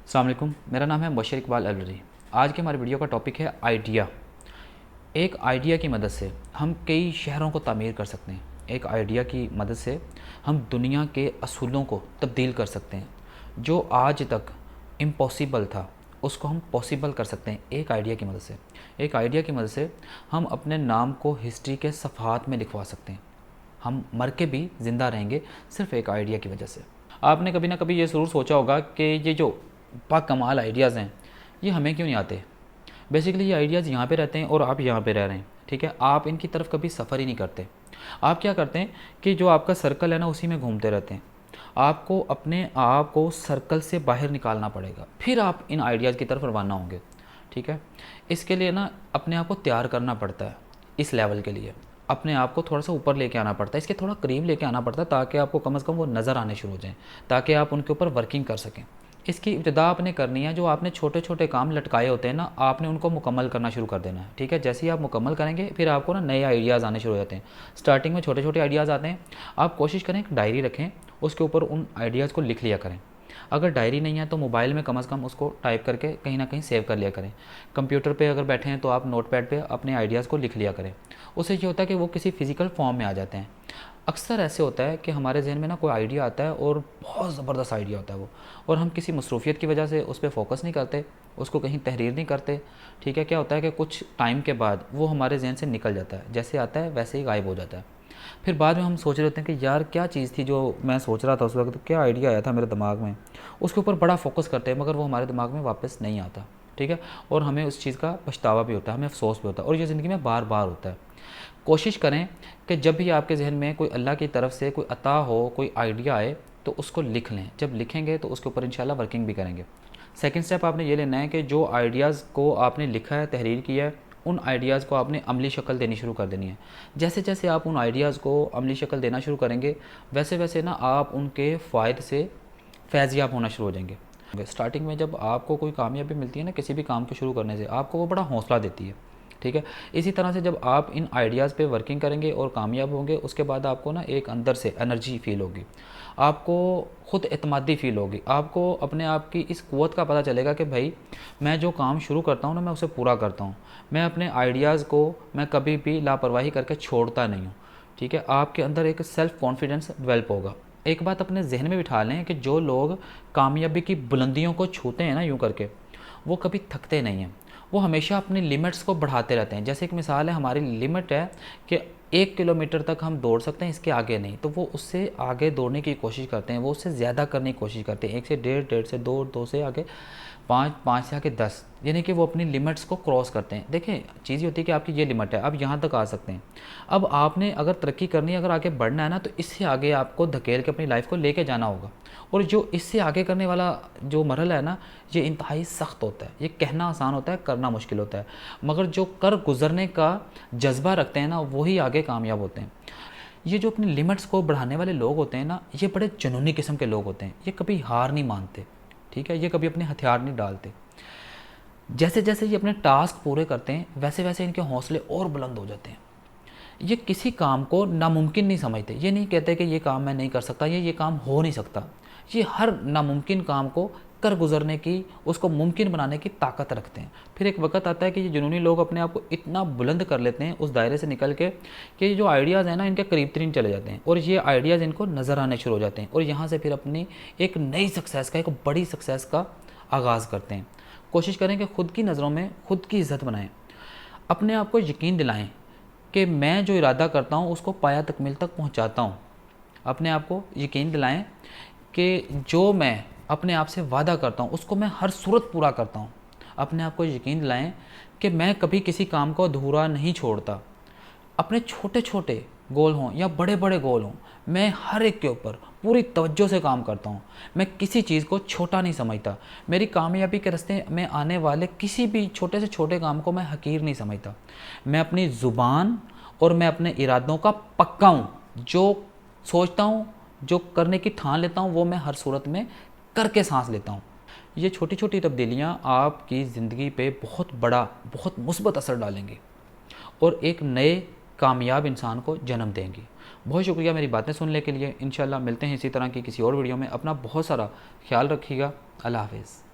السلام علیکم، میرا نام ہے مبشر اقبال الوری۔ آج کے ہماری ویڈیو کا ٹاپک ہے آئیڈیا۔ ایک آئیڈیا کی مدد سے ہم کئی شہروں کو تعمیر کر سکتے ہیں۔ ایک آئیڈیا کی مدد سے ہم دنیا کے اصولوں کو تبدیل کر سکتے ہیں۔ جو آج تک امپاسبل تھا اس کو ہم پاسبل کر سکتے ہیں ایک آئیڈیا کی مدد سے۔ ایک آئیڈیا کی مدد سے ہم اپنے نام کو ہسٹری کے صفحات میں لکھوا سکتے ہیں۔ ہم مر کے بھی زندہ رہیں گے صرف ایک آئیڈیا کی وجہ سے۔ آپ نے کبھی نہ کبھی یہ ضرور سوچا ہوگا کہ یہ جو کمال آئیڈیاز ہیں یہ ہمیں کیوں نہیں آتے۔ بیسیکلی یہ آئیڈیاز یہاں پہ رہتے ہیں اور آپ یہاں پہ رہ رہے ہیں، ٹھیک ہے۔ آپ ان کی طرف کبھی سفر ہی نہیں کرتے۔ آپ کیا کرتے ہیں کہ جو آپ کا سرکل ہے نا اسی میں گھومتے رہتے ہیں۔ آپ کو اپنے آپ کو سرکل سے باہر نکالنا پڑے گا، پھر آپ ان آئیڈیاز کی طرف روانہ ہوں گے، ٹھیک ہے۔ اس کے لیے نا اپنے آپ کو تیار کرنا پڑتا ہے۔ اس لیول کے لیے اپنے آپ کو تھوڑا سا اوپر لے کے آنا پڑتا ہے، اس کے تھوڑا قریب لے کے آنا پڑتا ہے تاکہ آپ کو کم از کم وہ نظر آنے شروع ہو جائیں، تاکہ آپ ان کے اوپر ورکنگ کر سکیں۔ اس کی ابتدا آپ نے کرنی ہے، جو آپ نے چھوٹے چھوٹے کام لٹکائے ہوتے ہیں نا آپ نے ان کو مکمل کرنا شروع کر دینا ہے، ٹھیک ہے۔ جیسے ہی آپ مکمل کریں گے پھر آپ کو نا نئے آئیڈیاز آنے شروع ہو جاتے ہیں۔ سٹارٹنگ میں چھوٹے چھوٹے آئیڈیاز آتے ہیں، آپ کوشش کریں ایک ڈائری رکھیں، اس کے اوپر ان آئیڈیاز کو لکھ لیا کریں۔ اگر ڈائری نہیں ہے تو موبائل میں کم از کم اس کو ٹائپ کر کے کہیں نہ کہیں سیو کر لیا کریں۔ کمپیوٹر پہ اگر بیٹھے ہیں تو آپ نوٹ پیڈ پہ اپنے آئیڈیاز کو لکھ لیا کریں۔ اس سے یہ ہوتا ہے کہ وہ کسی فزیکل فارم میں آ جاتے ہیں۔ اکثر ایسے ہوتا ہے کہ ہمارے ذہن میں نا کوئی آئیڈیا آتا ہے اور بہت زبردست آئیڈیا ہوتا ہے وہ، اور ہم کسی مصروفیت کی وجہ سے اس پہ فوکس نہیں کرتے، اس کو کہیں تحریر نہیں کرتے، ٹھیک ہے۔ کیا ہوتا ہے کہ کچھ ٹائم کے بعد وہ ہمارے ذہن سے نکل جاتا ہے، جیسے آتا ہے ویسے ہی غائب ہو جاتا ہے۔ پھر بعد میں ہم سوچ رہے ہوتے ہیں کہ یار کیا چیز تھی جو میں سوچ رہا تھا اس وقت، کیا آئیڈیا آیا تھا میرے دماغ میں، اس کے اوپر بڑا فوکس کرتے ہیں مگر وہ ہمارے دماغ میں واپس نہیں آتا، ٹھیک ہے۔ اور ہمیں اس چیز کا پچھتاوا بھی ہوتا ہے، ہمیں افسوس بھی ہوتا ہے، اور یہ زندگی میں بار بار ہوتا ہے۔ کوشش کریں کہ جب بھی آپ کے ذہن میں کوئی اللہ کی طرف سے کوئی عطا ہو، کوئی آئیڈیا آئے تو اس کو لکھ لیں۔ جب لکھیں گے تو اس کے اوپر انشاءاللہ ورکنگ بھی کریں گے۔ سیکنڈ سٹیپ آپ نے یہ لینا ہے کہ جو آئیڈیاز کو آپ نے لکھا ہے، تحریر کی ہے، ان آئیڈیاز کو آپ نے عملی شکل دینی شروع کر دینی ہے۔ جیسے جیسے آپ ان آئیڈیاز کو عملی شکل دینا شروع کریں گے ویسے ویسے نا آپ ان کے فوائد سے فیض یاب ہونا شروع ہو جائیں گے۔ سٹارٹنگ میں جب آپ کو کوئی کامیابی ملتی ہے نا کسی بھی کام کو شروع کرنے سے، آپ کو وہ بڑا حوصلہ دیتی ہے، ٹھیک ہے۔ اسی طرح سے جب آپ ان آئیڈیاز پہ ورکنگ کریں گے اور کامیاب ہوں گے، اس کے بعد آپ کو نا ایک اندر سے انرجی فیل ہوگی، آپ کو خود اعتمادی فیل ہوگی، آپ کو اپنے آپ کی اس قوت کا پتہ چلے گا کہ بھائی میں جو کام شروع کرتا ہوں نا میں اسے پورا کرتا ہوں، میں اپنے آئیڈیاز کو میں کبھی بھی لاپرواہی کر کے چھوڑتا نہیں ہوں، ٹھیک ہے۔ آپ کے اندر ایک سیلف کانفیڈنس ڈیولپ ہوگا۔ ایک بات اپنے ذہن میں بٹھا لیں کہ جو لوگ کامیابی کی بلندیوں کو چھوتے ہیں نا یوں کر کے، وہ کبھی تھکتے نہیں ہیں، وہ ہمیشہ اپنی لیمٹس کو بڑھاتے رہتے ہیں۔ جیسے ایک مثال ہے، ہماری لیمٹ ہے کہ 1 کلومیٹر تک ہم دوڑ سکتے ہیں، اس کے آگے نہیں، تو وہ اس سے آگے دوڑنے کی کوشش کرتے ہیں، وہ اس سے زیادہ کرنے کی کوشش کرتے ہیں، 1 سے 1.5، 1.5 سے 2، 2 سے آگے 5، 5 سے آگے 10، یعنی کہ وہ اپنی لیمٹس کو کراس کرتے ہیں۔ دیکھیں چیز یہ ہوتی ہے کہ آپ کی یہ لیمٹ ہے، اب یہاں تک آ سکتے ہیں، اب آپ نے اگر ترقی کرنی ہے، اگر آگے بڑھنا ہے نا تو اس سے آگے آپ کو دھکیل کے اپنی لائف کو لے کے جانا ہوگا۔ اور جو اس سے آگے کرنے والا جو مرحلہ ہے نا یہ انتہائی سخت ہوتا ہے، یہ کہنا آسان ہوتا ہے، کرنا مشکل ہوتا ہے، مگر جو کر گزرنے کا جذبہ رکھتے ہیں نا وہی آگے کامیاب ہوتے ہیں۔ یہ جو اپنی لیمٹس کو بڑھانے والے لوگ ہوتے ہیں نا یہ بڑے جنونی قسم کے لوگ ہوتے ہیں، یہ کبھی ہار نہیں مانتے، ٹھیک ہے، یہ کبھی اپنے ہتھیار نہیں ڈالتے۔ جیسے جیسے یہ اپنے ٹاسک پورے کرتے ہیں ویسے ویسے ان کے حوصلے اور بلند ہو جاتے ہیں۔ یہ کسی کام کو ناممکن نہیں سمجھتے، یہ نہیں کہتے کہ یہ کام میں نہیں کر سکتا، یہ کام ہو نہیں سکتا، یہ ہر ناممکن کام کو کر گزرنے کی، اس کو ممکن بنانے کی طاقت رکھتے ہیں۔ پھر ایک وقت آتا ہے کہ یہ جنونی لوگ اپنے آپ کو اتنا بلند کر لیتے ہیں اس دائرے سے نکل کے کہ یہ جو آئیڈیاز ہیں نا ان کے قریب ترین چلے جاتے ہیں، اور یہ آئیڈیاز ان کو نظر آنے شروع ہو جاتے ہیں، اور یہاں سے پھر اپنی ایک نئی سکسیس کا، ایک بڑی سکسیس کا آغاز کرتے ہیں۔ کوشش کریں کہ خود کی نظروں میں خود کی عزت بنائیں، اپنے آپ کو یقین دلائیں کہ میں جو ارادہ کرتا ہوں اس کو پایہ تکمیل تک پہنچاتا ہوں۔ اپنے آپ کو یقین دلائیں کہ جو میں اپنے آپ سے وعدہ کرتا ہوں اس کو میں ہر صورت پورا کرتا ہوں۔ اپنے آپ کو یقین دلائیں کہ میں کبھی کسی کام کو ادھورا نہیں چھوڑتا۔ اپنے چھوٹے چھوٹے گول ہوں یا بڑے بڑے گول ہوں، میں ہر ایک کے اوپر پوری توجہ سے کام کرتا ہوں، میں کسی چیز کو چھوٹا نہیں سمجھتا، میری کامیابی کے راستے میں آنے والے کسی بھی چھوٹے سے چھوٹے کام کو میں حقیر نہیں سمجھتا۔ میں اپنی زبان اور میں اپنے ارادوں کا پکا ہوں، جو سوچتا ہوں، جو کرنے کی ٹھان لیتا ہوں وہ میں ہر صورت میں کر کے سانس لیتا ہوں۔ یہ چھوٹی چھوٹی تبدیلیاں آپ کی زندگی پہ بہت بڑا، بہت مثبت اثر ڈالیں گی اور ایک نئے کامیاب انسان کو جنم دیں گی۔ بہت شکریہ میری باتیں سننے کے لیے، انشاءاللہ ملتے ہیں اسی طرح کی کسی اور ویڈیو میں۔ اپنا بہت سارا خیال رکھیے گا۔ اللہ حافظ۔